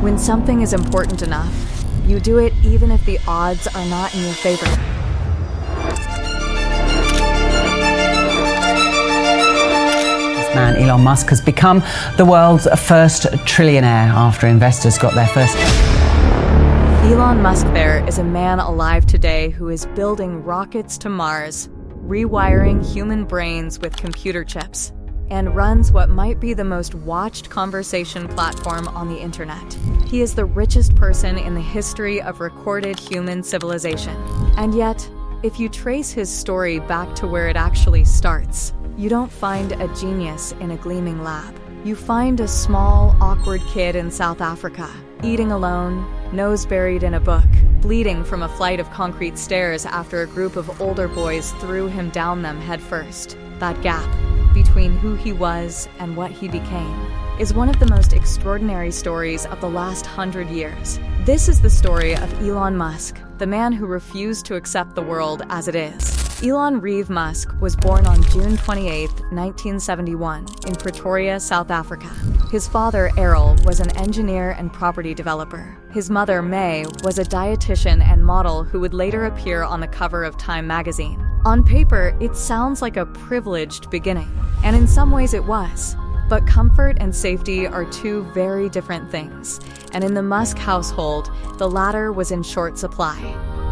When something is important enough, you do it even if the odds are not in your favor. This man, Elon Musk, has become the world's first trillionaire after investors got their first. Elon Musk there is a man alive today who is building rockets to Mars, rewiring human brains with computer chips, and runs what might be the most watched conversation platform on the internet. He is the richest person in the history of recorded human civilization. And yet, if you trace his story back to where it actually starts, you don't find a genius in a gleaming lab. You find a small, awkward kid in South Africa, eating alone, nose buried in a book, bleeding from a flight of concrete stairs after a group of older boys threw him down them headfirst. That gap between who he was and what he became is one of the most extraordinary stories of the last 100 years. This is the story of Elon Musk, the man who refused to accept the world as it is. Elon Reeve Musk was born on June 28, 1971, in Pretoria, South Africa. His father, Errol, was an engineer and property developer. His mother, May, was a dietitian and model who would later appear on the cover of Time magazine. On paper, it sounds like a privileged beginning, and in some ways it was. But comfort and safety are two very different things, and in the Musk household, the latter was in short supply.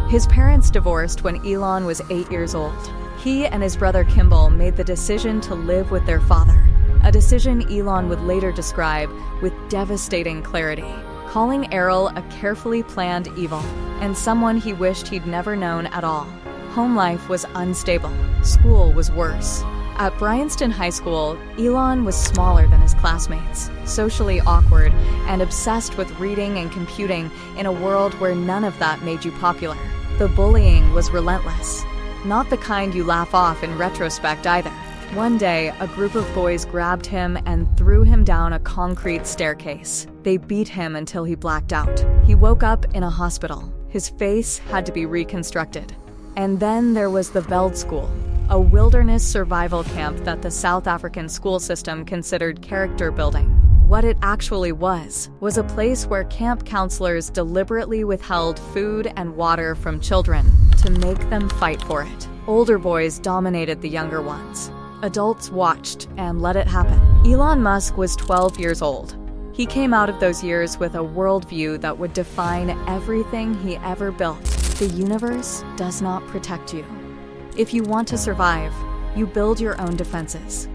His parents divorced when Elon was 8 years old. He and his brother Kimball made the decision to live with their father, a decision Elon would later describe with devastating clarity, calling Errol a carefully planned evil and someone he wished he'd never known at all. Home life was unstable. School was worse. At Bryanston High School, Elon was smaller than his classmates, socially awkward, and obsessed with reading and computing in a world where none of that made you popular. The bullying was relentless. Not the kind you laugh off in retrospect either. One day, a group of boys grabbed him and threw him down a concrete staircase. They beat him until he blacked out. He woke up in a hospital. His face had to be reconstructed. And then there was the Veld School, a wilderness survival camp that the South African school system considered character building. What it actually was a place where camp counselors deliberately withheld food and water from children to make them fight for it. Older boys dominated the younger ones. Adults watched and let it happen. Elon Musk was 12 years old. He came out of those years with a worldview that would define everything he ever built. The universe does not protect you. If you want to survive, you build your own defenses.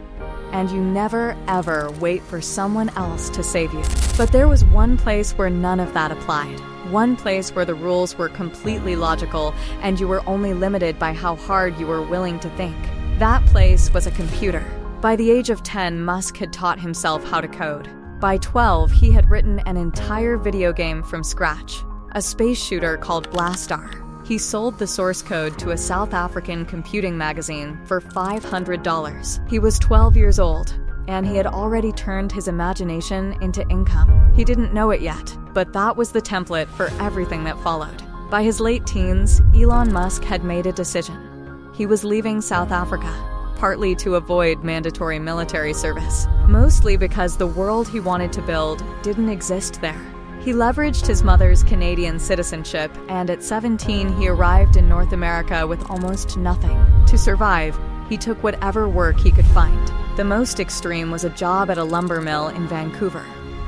And you never, ever wait for someone else to save you. But there was one place where none of that applied. One place where the rules were completely logical and you were only limited by how hard you were willing to think. That place was a computer. By the age of 10, Musk had taught himself how to code. By 12, he had written an entire video game from scratch, a space shooter called Blastar. He sold the source code to a South African computing magazine for $500. He was 12 years old, and he had already turned his imagination into income. He didn't know it yet, but that was the template for everything that followed. By his late teens, Elon Musk had made a decision. He was leaving South Africa, partly to avoid mandatory military service, mostly because the world he wanted to build didn't exist there. He leveraged his mother's Canadian citizenship, and at 17 he arrived in North America with almost nothing. To survive, he took whatever work he could find. The most extreme was a job at a lumber mill in Vancouver,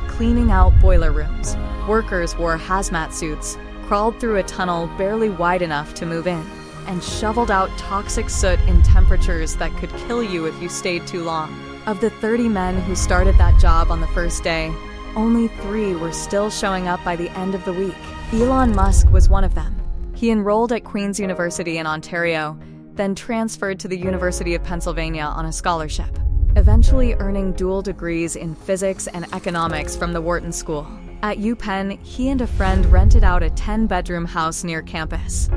cleaning out boiler rooms. Workers wore hazmat suits, crawled through a tunnel barely wide enough to move in, and shoveled out toxic soot in temperatures that could kill you if you stayed too long. Of the 30 men who started that job on the first day, only 3 were still showing up by the end of the week. Elon Musk was one of them. He enrolled at Queen's University in Ontario, then transferred to the University of Pennsylvania on a scholarship, eventually earning dual degrees in physics and economics from the Wharton School. At UPenn, he and a friend rented out a 10-bedroom house near campus,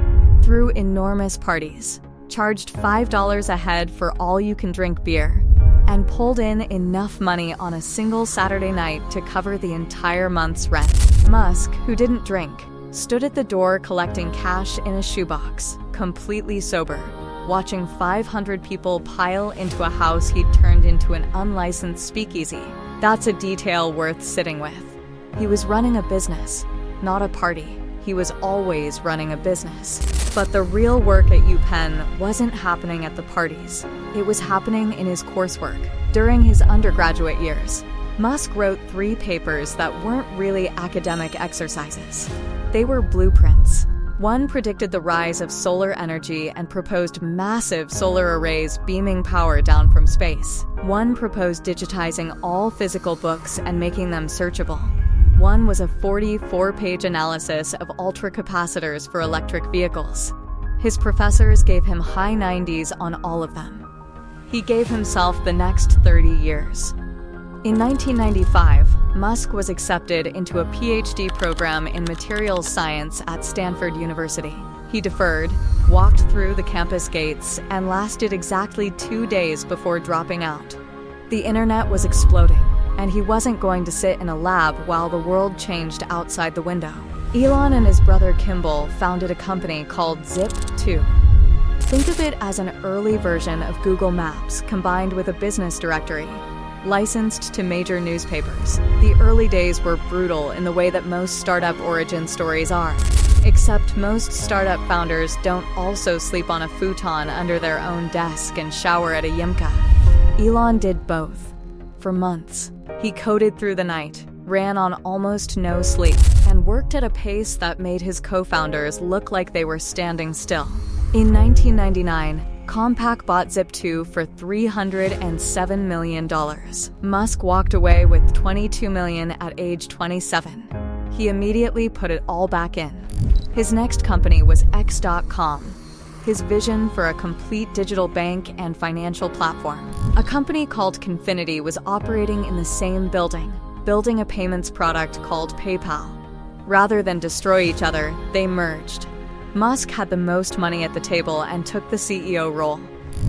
threw enormous parties, charged $5 a head for all-you-can-drink beer, and pulled in enough money on a single Saturday night to cover the entire month's rent. Musk, who didn't drink, stood at the door collecting cash in a shoebox, completely sober, watching 500 people pile into a house he'd turned into an unlicensed speakeasy. That's a detail worth sitting with. He was running a business, not a party. He was always running a business. But the real work at UPenn wasn't happening at the parties. It was happening in his coursework. During his undergraduate years, Musk wrote 3 papers that weren't really academic exercises. They were blueprints. One predicted the rise of solar energy and proposed massive solar arrays beaming power down from space. One proposed digitizing all physical books and making them searchable. One was a 44-page analysis of ultracapacitors for electric vehicles. His professors gave him high 90s on all of them. He gave himself the next 30 years. In 1995, Musk was accepted into a PhD program in materials science at Stanford University. He deferred, walked through the campus gates, and lasted exactly 2 days before dropping out. The internet was exploding, and he wasn't going to sit in a lab while the world changed outside the window. Elon and his brother Kimball founded a company called Zip2. Think of it as an early version of Google Maps combined with a business directory. Licensed to major newspapers, the early days were brutal in the way that most startup origin stories are. Except most startup founders don't also sleep on a futon under their own desk and shower at a Yimka. Elon did both. For months, he coded through the night, ran on almost no sleep, and worked at a pace that made his co-founders look like they were standing still. In 1999, Compaq bought Zip2 for $307 million. Musk walked away with $22 million at age 27. He immediately put it all back in. His next company was X.com, his vision for a complete digital bank and financial platform. A company called Confinity was operating in the same building, building a payments product called PayPal. Rather than destroy each other, they merged. Musk had the most money at the table and took the CEO role.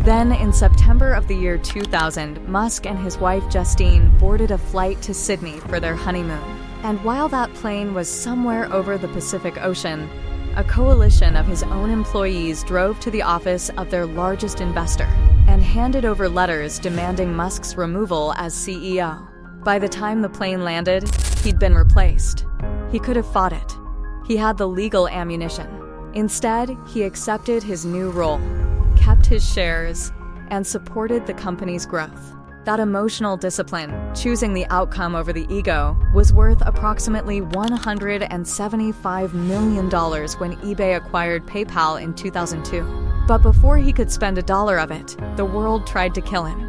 Then, in September of the year 2000, Musk and his wife Justine boarded a flight to Sydney for their honeymoon. And while that plane was somewhere over the Pacific Ocean, a coalition of his own employees drove to the office of their largest investor and handed over letters demanding Musk's removal as CEO. By the time the plane landed, he'd been replaced. He could have fought it. He had the legal ammunition. Instead, he accepted his new role, kept his shares, and supported the company's growth. That emotional discipline, choosing the outcome over the ego, was worth approximately $175 million when eBay acquired PayPal in 2002. But before he could spend a dollar of it, the world tried to kill him.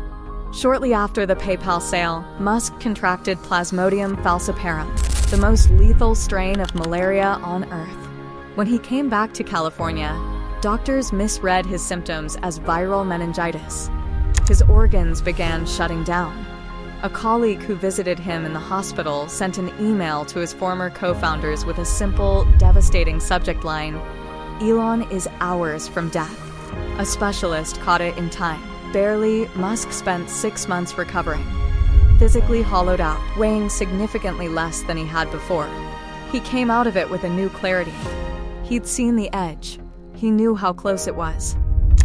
Shortly after the PayPal sale, Musk contracted Plasmodium falciparum, the most lethal strain of malaria on Earth. When he came back to California, doctors misread his symptoms as viral meningitis. His organs began shutting down. A colleague who visited him in the hospital sent an email to his former co-founders with a simple, devastating subject line: "Elon is hours from death." A specialist caught it in time. Barely, Musk spent 6 months recovering, physically hollowed out, weighing significantly less than he had before. He came out of it with a new clarity. He'd seen the edge. He knew how close it was.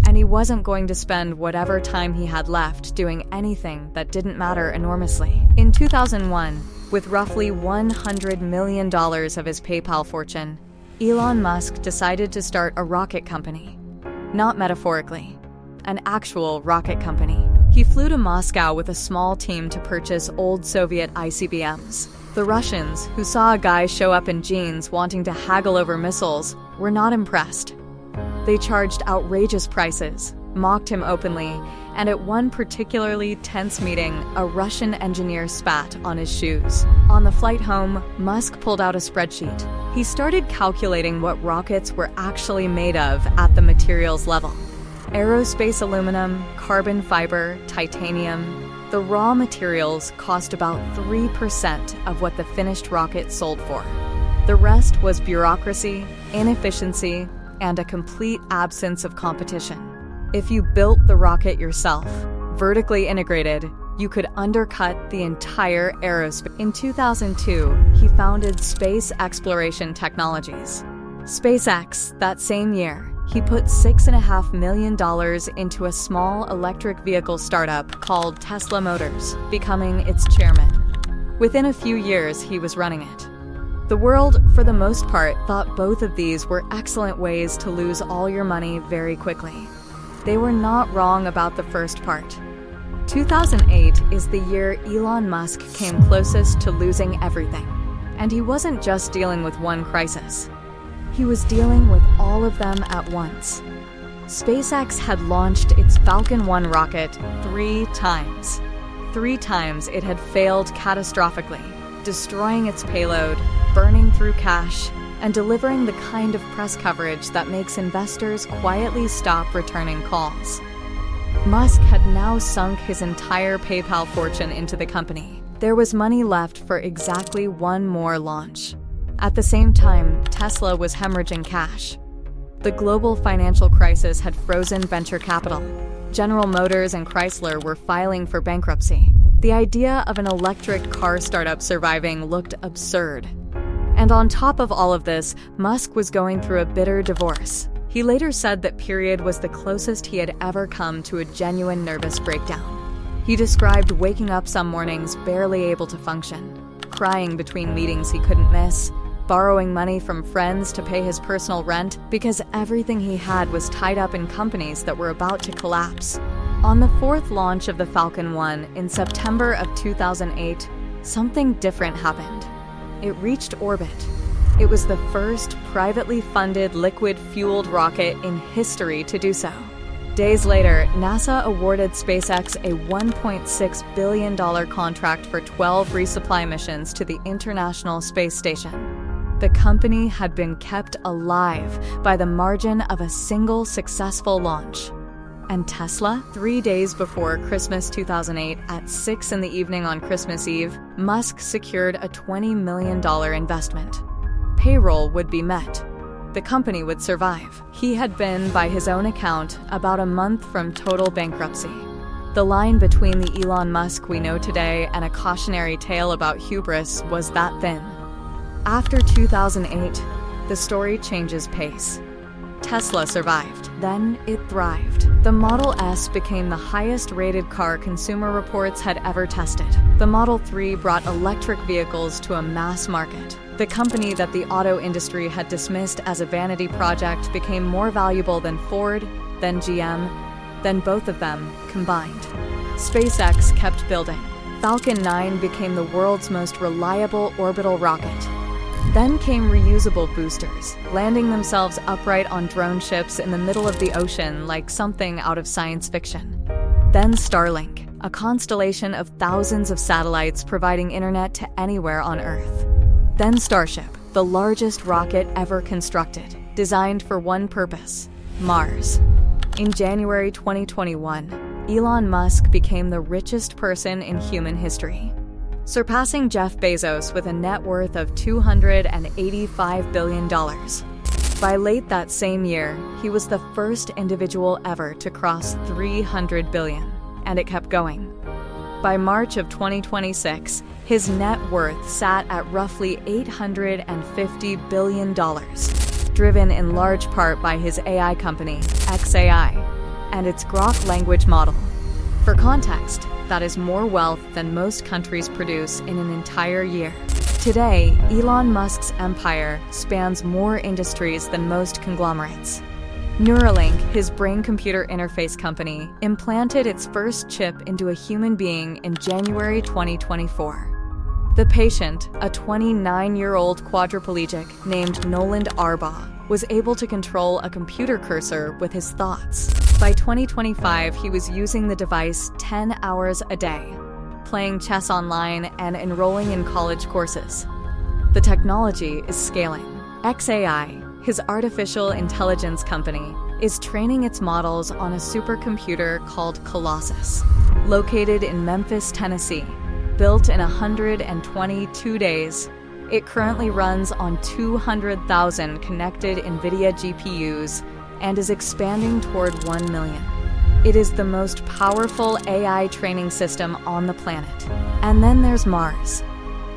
And he wasn't going to spend whatever time he had left doing anything that didn't matter enormously. In 2001, with roughly $100 million of his PayPal fortune, Elon Musk decided to start a rocket company. Not metaphorically, an actual rocket company. He flew to Moscow with a small team to purchase old Soviet ICBMs. The Russians, who saw a guy show up in jeans wanting to haggle over missiles, were not impressed. They charged outrageous prices, mocked him openly, and at one particularly tense meeting, a Russian engineer spat on his shoes. On the flight home, Musk pulled out a spreadsheet. He started calculating what rockets were actually made of at the materials level. Aerospace aluminum, carbon fiber, titanium. The raw materials cost about 3% of what the finished rocket sold for. The rest was bureaucracy, inefficiency, and a complete absence of competition. If you built the rocket yourself, vertically integrated, you could undercut the entire aerospace. In 2002, he founded Space Exploration Technologies. SpaceX, that same year, he put $6.5 million into a small electric vehicle startup called Tesla Motors, becoming its chairman. Within a few years, he was running it. The world, for the most part, thought both of these were excellent ways to lose all your money very quickly. They were not wrong about the first part. 2008 is the year Elon Musk came closest to losing everything. And he wasn't just dealing with one crisis. He was dealing with all of them at once. SpaceX had launched its Falcon 1 rocket 3 times. 3 times it had failed catastrophically, destroying its payload, burning through cash, and delivering the kind of press coverage that makes investors quietly stop returning calls. Musk had now sunk his entire PayPal fortune into the company. There was money left for exactly one more launch. At the same time, Tesla was hemorrhaging cash. The global financial crisis had frozen venture capital. General Motors and Chrysler were filing for bankruptcy. The idea of an electric car startup surviving looked absurd. And on top of all of this, Musk was going through a bitter divorce. He later said that period was the closest he had ever come to a genuine nervous breakdown. He described waking up some mornings barely able to function, crying between meetings he couldn't miss, borrowing money from friends to pay his personal rent because everything he had was tied up in companies that were about to collapse. On the 4th launch of the Falcon 1 in September of 2008, something different happened. It reached orbit. It was the first privately funded liquid-fueled rocket in history to do so. Days later, NASA awarded SpaceX a $1.6 billion contract for 12 resupply missions to the International Space Station. The company had been kept alive by the margin of a single successful launch. And Tesla? 3 days before Christmas 2008, at 6 in the evening on Christmas Eve, Musk secured a $20 million investment. Payroll would be met. The company would survive. He had been, by his own account, about a month from total bankruptcy. The line between the Elon Musk we know today and a cautionary tale about hubris was that thin. After 2008, the story changes pace. Tesla survived. Then it thrived. The Model S became the highest-rated car Consumer Reports had ever tested. The Model 3 brought electric vehicles to a mass market. The company that the auto industry had dismissed as a vanity project became more valuable than Ford, then GM, then both of them combined. SpaceX kept building. Falcon 9 became the world's most reliable orbital rocket. Then came reusable boosters, landing themselves upright on drone ships in the middle of the ocean like something out of science fiction. Then Starlink, a constellation of thousands of satellites providing internet to anywhere on Earth. Then Starship, the largest rocket ever constructed, designed for one purpose: Mars. In January 2021, Elon Musk became the richest person in human history, surpassing Jeff Bezos with a net worth of $285 billion. By late that same year, he was the first individual ever to cross $300 billion, and it kept going. By March of 2026, his net worth sat at roughly $850 billion, driven in large part by his AI company, xAI, and its Grok language model. For context, that is more wealth than most countries produce in an entire year. Today, Elon Musk's empire spans more industries than most conglomerates. Neuralink, his brain-computer interface company, implanted its first chip into a human being in January 2024. The patient, a 29-year-old quadriplegic named Noland Arbaugh, was able to control a computer cursor with his thoughts. By 2025, he was using the device 10 hours a day, playing chess online and enrolling in college courses. The technology is scaling. xAI, his artificial intelligence company, is training its models on a supercomputer called Colossus, located in Memphis, Tennessee. Built in 122 days, it currently runs on 200,000 connected NVIDIA GPUs and is expanding toward 1 million. It is the most powerful AI training system on the planet. And then there's Mars.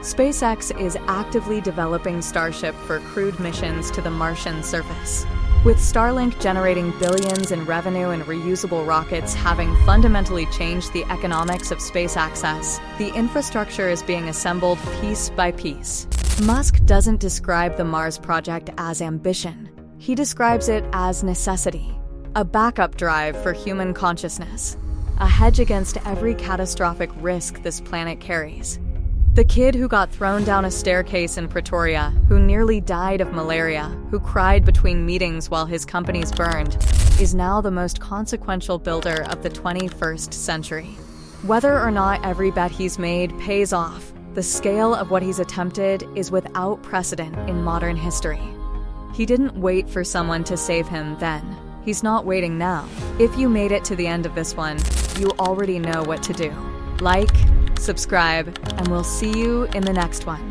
SpaceX is actively developing Starship for crewed missions to the Martian surface. With Starlink generating billions in revenue and reusable rockets having fundamentally changed the economics of space access, the infrastructure is being assembled piece by piece. Musk doesn't describe the Mars project as ambition. He describes it as necessity, a backup drive for human consciousness, a hedge against every catastrophic risk this planet carries. The kid who got thrown down a staircase in Pretoria, who nearly died of malaria, who cried between meetings while his companies burned, is now the most consequential builder of the 21st century. Whether or not every bet he's made pays off, the scale of what he's attempted is without precedent in modern history. He didn't wait for someone to save him then. He's not waiting now. If you made it to the end of this one, you already know what to do. Like, subscribe, and we'll see you in the next one.